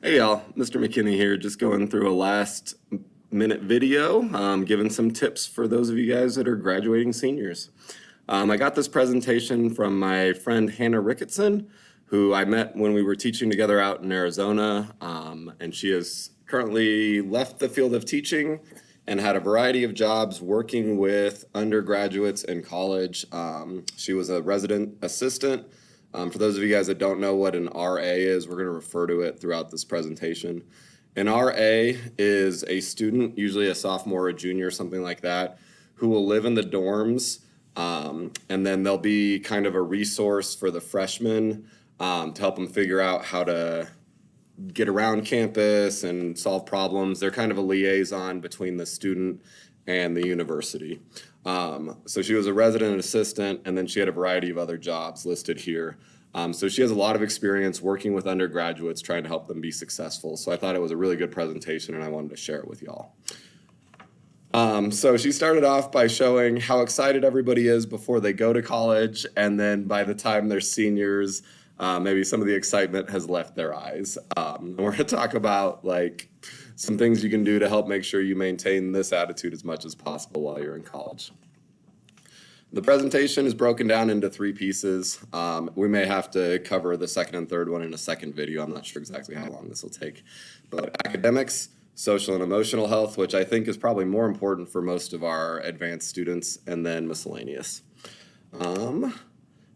Hey y'all, Mr. McKinney here, just going through a last minute video, giving some tips for those of you guys that are graduating seniors. I got this presentation from my friend Hannah Ricketson, who I met when we were teaching together out in Arizona, and she has currently left the field of teaching and had a variety of jobs working with undergraduates in college. She was a resident assistant. For those of you guys that don't know what an RA is, we're going to refer to it throughout this presentation. An RA is a student, usually a sophomore or a junior, something like that, who will live in the dorms, and then they'll be kind of a resource for the freshmen to help them figure out how to get around campus and solve problems. They're kind of a liaison between the student and the university. So she was a resident assistant, and then she had a variety of other jobs listed here. So she has a lot of experience working with undergraduates, trying to help them be successful. So I thought it was a really good presentation, and I wanted to share it with y'all. So she started off by showing how excited everybody is before they go to college, and then by the time they're seniors, maybe some of the excitement has left their eyes. And we're going to talk about some things you can do to help make sure you maintain this attitude as much as possible while you're in college. The presentation is broken down into 3 pieces. We may have to cover the second and third one in a second video. I'm not sure exactly how long this will take. But academics, social and emotional health, which I think is probably more important for most of our advanced students, and then miscellaneous. All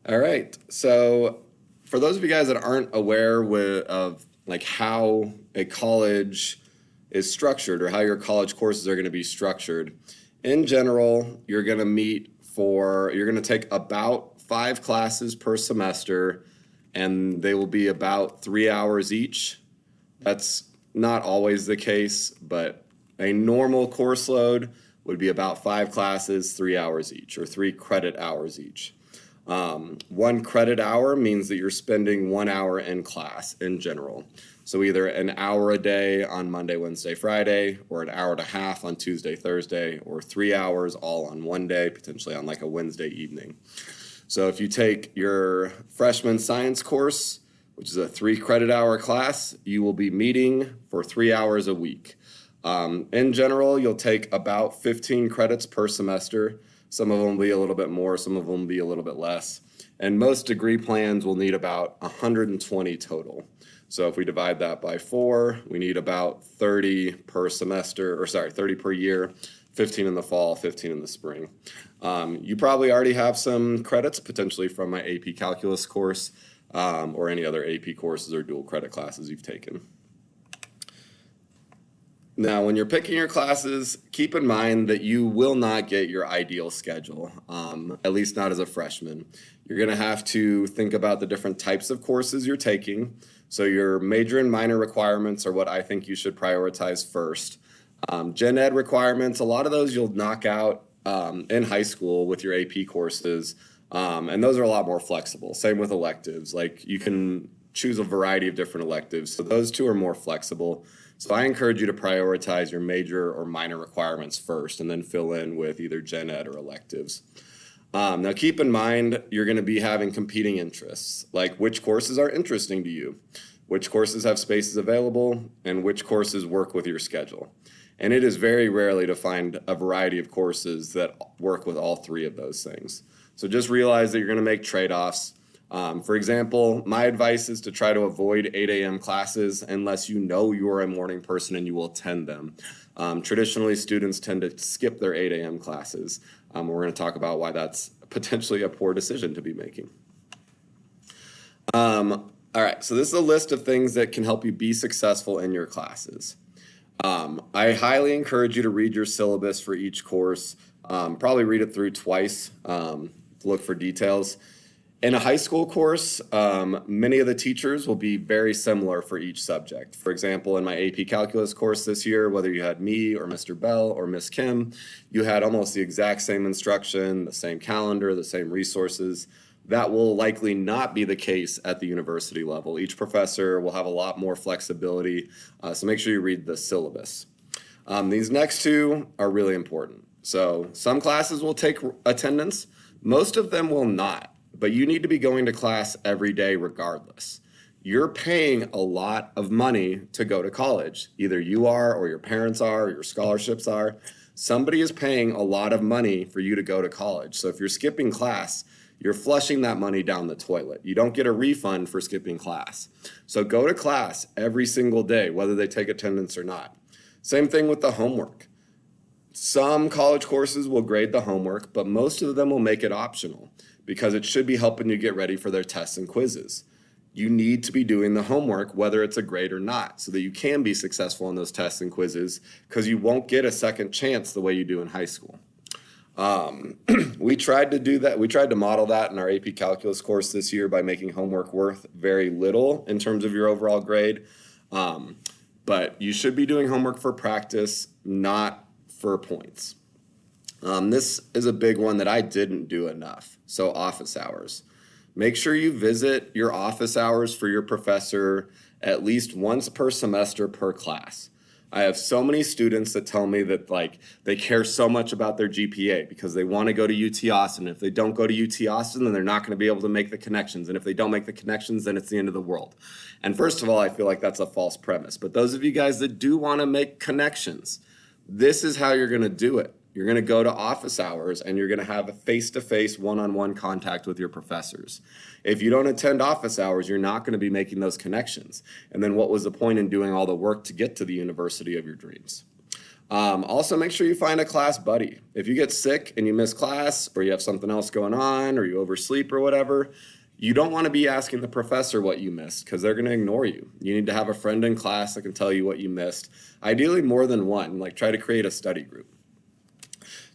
right, so for those of you guys that aren't aware of how a college is structured or how your college courses are going to be structured, in general, you're going to take about 5 classes per semester, and they will be about 3 hours each. That's not always the case, but a normal course load would be about 5 classes, 3 hours each, or 3 credit hours each. 1 credit hour means that you're spending 1 hour in class in general. So either an hour a day on Monday, Wednesday, Friday, or an hour and a half on Tuesday, Thursday, or 3 hours all on one day, potentially on a Wednesday evening. So if you take your freshman science course, which is a 3 credit hour class, you will be meeting for 3 hours a week. In general, you'll take about 15 credits per semester. Some of them will be a little bit more, some of them will be a little bit less. And most degree plans will need about 120 total. So if we divide that by 4, we need about 30 per semester, 30 per year, 15 in the fall, 15 in the spring. You probably already have some credits, potentially from my AP Calculus course, or any other AP courses or dual credit classes you've taken. Now, when you're picking your classes, keep in mind that you will not get your ideal schedule, at least not as a freshman. You're going to have to think about the different types of courses you're taking. So your major and minor requirements are what I think you should prioritize first. Gen Ed requirements, a lot of those you'll knock out in high school with your AP courses, and those are a lot more flexible. Same with electives. You can choose a variety of different electives, so those 2 are more flexible. So I encourage you to prioritize your major or minor requirements first and then fill in with either gen ed or electives. Now keep in mind, you're going to be having competing interests, like which courses are interesting to you, which courses have spaces available, and which courses work with your schedule. And it is very rarely to find a variety of courses that work with all 3 of those things. So just realize that you're going to make trade-offs. For example, my advice is to try to avoid 8 a.m. classes unless you know you're a morning person and you will attend them. Traditionally, students tend to skip their 8 a.m. classes. We're going to talk about why that's potentially a poor decision to be making. All right, so this is a list of things that can help you be successful in your classes. I highly encourage you to read your syllabus for each course. Probably read it through twice to look for details. In a high school course, many of the teachers will be very similar for each subject. For example, in my AP Calculus course this year, whether you had me or Mr. Bell or Miss Kim, you had almost the exact same instruction, the same calendar, the same resources. That will likely not be the case at the university level. Each professor will have a lot more flexibility, so make sure you read the syllabus. These next 2 are really important. So some classes will take attendance, most of them will not. But you need to be going to class every day regardless. You're paying a lot of money to go to college. Either you are, or your parents are, or your scholarships are. Somebody is paying a lot of money for you to go to college. So if you're skipping class, you're flushing that money down the toilet. You don't get a refund for skipping class. So go to class every single day, whether they take attendance or not. Same thing with the homework. Some college courses will grade the homework, but most of them will make it optional because it should be helping you get ready for their tests and quizzes. You need to be doing the homework, whether it's a grade or not, so that you can be successful in those tests and quizzes, because you won't get a second chance the way you do in high school. We tried to do that. We tried to model that in our AP Calculus course this year by making homework worth very little in terms of your overall grade. But you should be doing homework for practice, not for points. This is a big one that I didn't do enough. So office hours. Make sure you visit your office hours for your professor at least once per semester per class. I have so many students that tell me that they care so much about their GPA because they want to go to UT Austin. If they don't go to UT Austin, then they're not going to be able to make the connections. And if they don't make the connections, then it's the end of the world. And first of all, I feel like that's a false premise. But those of you guys that do want to make connections, this is how you're going to do it. You're going to go to office hours and you're going to have a face-to-face, one-on-one contact with your professors. If you don't attend office hours, you're not going to be making those connections. And then what was the point in doing all the work to get to the university of your dreams? Also, make sure you find a class buddy. If you get sick and you miss class, or you have something else going on, or you oversleep or whatever, you don't want to be asking the professor what you missed because they're going to ignore you. You need to have a friend in class that can tell you what you missed. Ideally more than one, try to create a study group.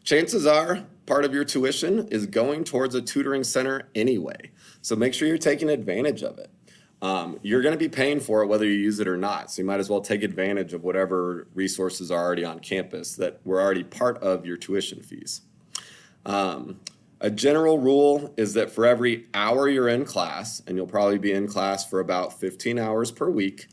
Chances are part of your tuition is going towards a tutoring center anyway. So make sure you're taking advantage of it. You're going to be paying for it whether you use it or not. So you might as well take advantage of whatever resources are already on campus that were already part of your tuition fees. A general rule is that for every hour you're in class, and you'll probably be in class for about 15 hours per week,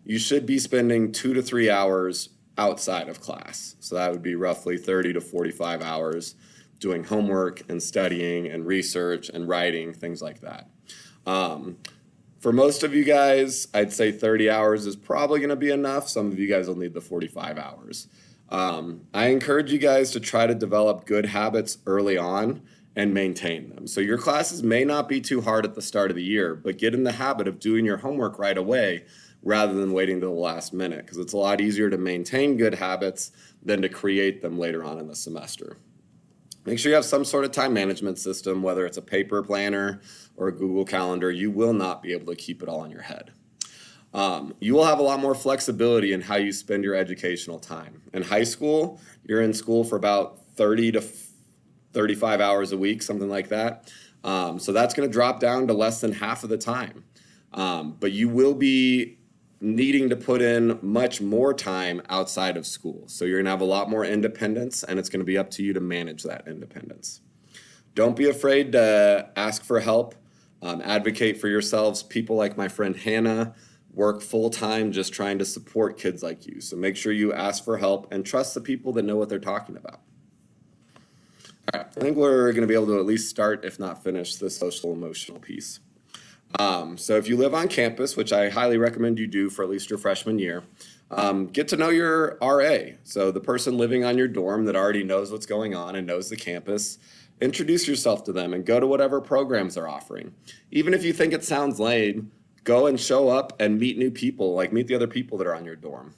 you should be spending 2 to 3 hours outside of class. So that would be roughly 30 to 45 hours doing homework and studying and research and writing, things like that. For most of you guys, I'd say 30 hours is probably going to be enough. Some of you guys will need the 45 hours. I encourage you guys to try to develop good habits early on and maintain them. So your classes may not be too hard at the start of the year, but get in the habit of doing your homework right away rather than waiting to the last minute, because it's a lot easier to maintain good habits than to create them later on in the semester. Make sure you have some sort of time management system, whether it's a paper planner or a Google Calendar. You will not be able to keep it all in your head. You will have a lot more flexibility in how you spend your educational time. In high school, you're in school for about 30 to 35 hours a week, something like that. So that's going to drop down to less than half of the time. But you will be needing to put in much more time outside of school. So you're going to have a lot more independence, and it's going to be up to you to manage that independence. Don't be afraid to ask for help. Advocate for yourselves. People like my friend Hannah work full-time just trying to support kids like you. So make sure you ask for help and trust the people that know what they're talking about. All right, I think we're going to be able to at least start, if not finish, the social emotional piece. So if you live on campus, which I highly recommend you do for at least your freshman year, get to know your RA. So the person living on your dorm that already knows what's going on and knows the campus, introduce yourself to them and go to whatever programs they're offering. Even if you think it sounds lame, go and show up and meet new people, meet the other people that are on your dorm.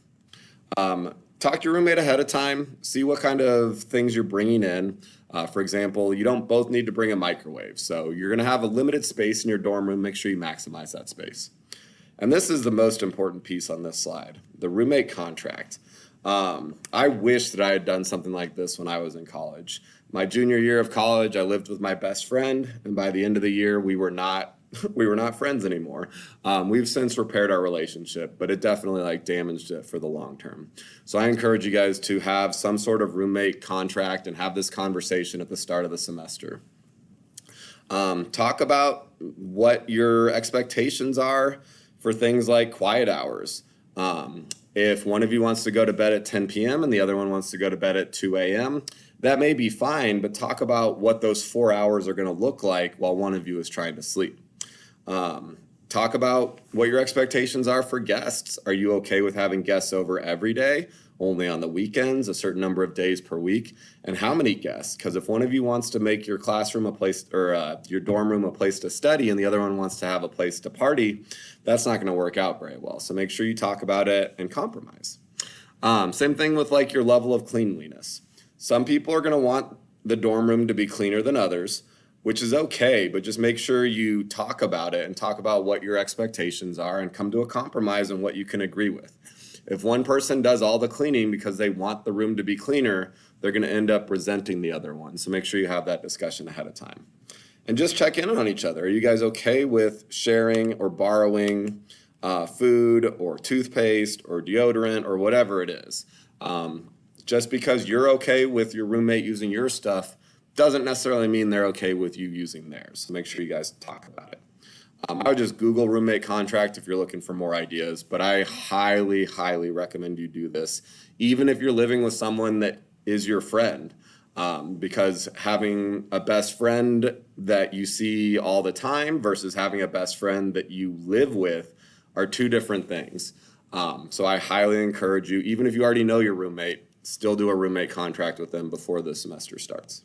Talk to your roommate ahead of time, see what kind of things you're bringing in. For example, you don't both need to bring a microwave. So you're going to have a limited space in your dorm room. Make sure you maximize that space. And this is the most important piece on this slide, the roommate contract. I wish that I had done something like this when I was in college. My junior year of college, I lived with my best friend, and by the end of the year, we were not friends anymore. We've since repaired our relationship, but it definitely damaged it for the long term. So I encourage you guys to have some sort of roommate contract and have this conversation at the start of the semester. Talk about what your expectations are for things like quiet hours. If one of you wants to go to bed at 10 p.m. and the other one wants to go to bed at 2 a.m., that may be fine, but talk about what those 4 hours are going to look like while one of you is trying to sleep. Talk about what your expectations are for guests. Are you okay with having guests over every day, only on the weekends, a certain number of days per week? And how many guests? Because if one of you wants to make your classroom a place, or your dorm room a place to study, and the other one wants to have a place to party, that's not going to work out very well. So make sure you talk about it and compromise. Same thing with like your level of cleanliness. Some people are going to want the dorm room to be cleaner than others, which is okay, but just make sure you talk about it and talk about what your expectations are and come to a compromise on what you can agree with. If one person does all the cleaning because they want the room to be cleaner, they're going to end up resenting the other one. So make sure you have that discussion ahead of time. And just check in on each other. Are you guys okay with sharing or borrowing food or toothpaste or deodorant or whatever it is? Just because you're okay with your roommate using your stuff doesn't necessarily mean they're okay with you using theirs. So make sure you guys talk about it. I would just Google roommate contract if you're looking for more ideas, but I highly, highly recommend you do this, even if you're living with someone that is your friend, because having a best friend that you see all the time versus having a best friend that you live with are two different things. So I highly encourage you, even if you already know your roommate, still do a roommate contract with them before the semester starts.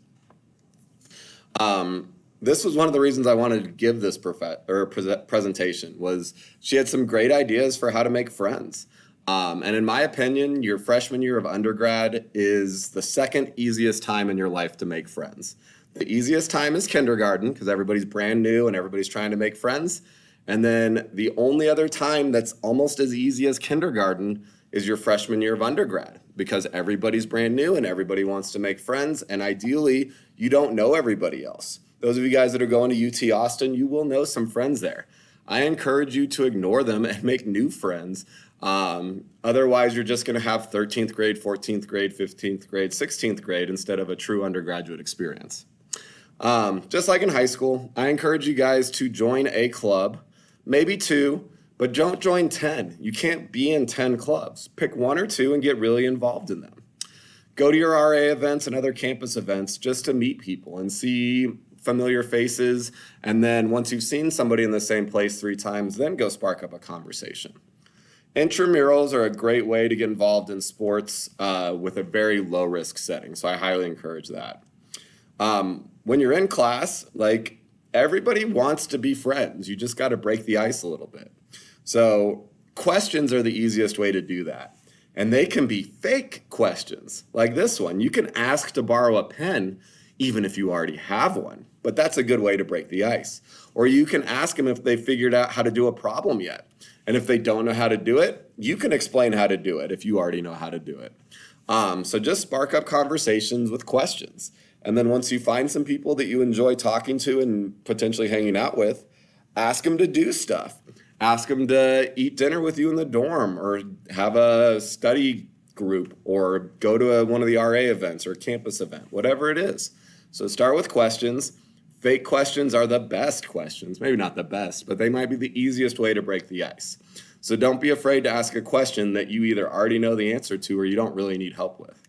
This was one of the reasons I wanted to give this presentation. Was she had some great ideas for how to make friends. And in my opinion, your freshman year of undergrad is the second easiest time in your life to make friends. The easiest time is kindergarten because everybody's brand new and everybody's trying to make friends. And then the only other time that's almost as easy as kindergarten is your freshman year of undergrad because everybody's brand new and everybody wants to make friends. And ideally, you don't know everybody else. Those of you guys that are going to UT Austin, you will know some friends there. I encourage you to ignore them and make new friends. Otherwise, you're just going to have 13th grade, 14th grade, 15th grade, 16th grade instead of a true undergraduate experience. Just like in high school, I encourage you guys to join a club, maybe two, but don't join 10. You can't be in 10 clubs. Pick one or two and get really involved in them. Go to your RA events and other campus events just to meet people and see familiar faces. And then once you've seen somebody in the same place 3 times, then go spark up a conversation. Intramurals are a great way to get involved in sports with a very low risk setting. So I highly encourage that. When you're in class, like everybody wants to be friends. You just got to break the ice a little bit. So questions are the easiest way to do that. And they can be fake questions like this one. You can ask to borrow a pen even if you already have one, but that's a good way to break the ice. Or you can ask them if they figured out how to do a problem yet. And if they don't know how to do it, you can explain how to do it if you already know how to do it. So just spark up conversations with questions. And then once you find some people that you enjoy talking to and potentially hanging out with, ask them to do stuff. Ask them to eat dinner with you in the dorm or have a study group or go to one of the RA events or campus event, whatever it is. So start with questions. Fake questions are the best questions. Maybe not the best, but they might be the easiest way to break the ice. So don't be afraid to ask a question that you either already know the answer to or you don't really need help with.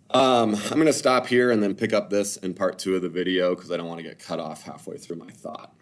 I'm going to stop here and then pick up this in part 2 of the video because I don't want to get cut off halfway through my thought.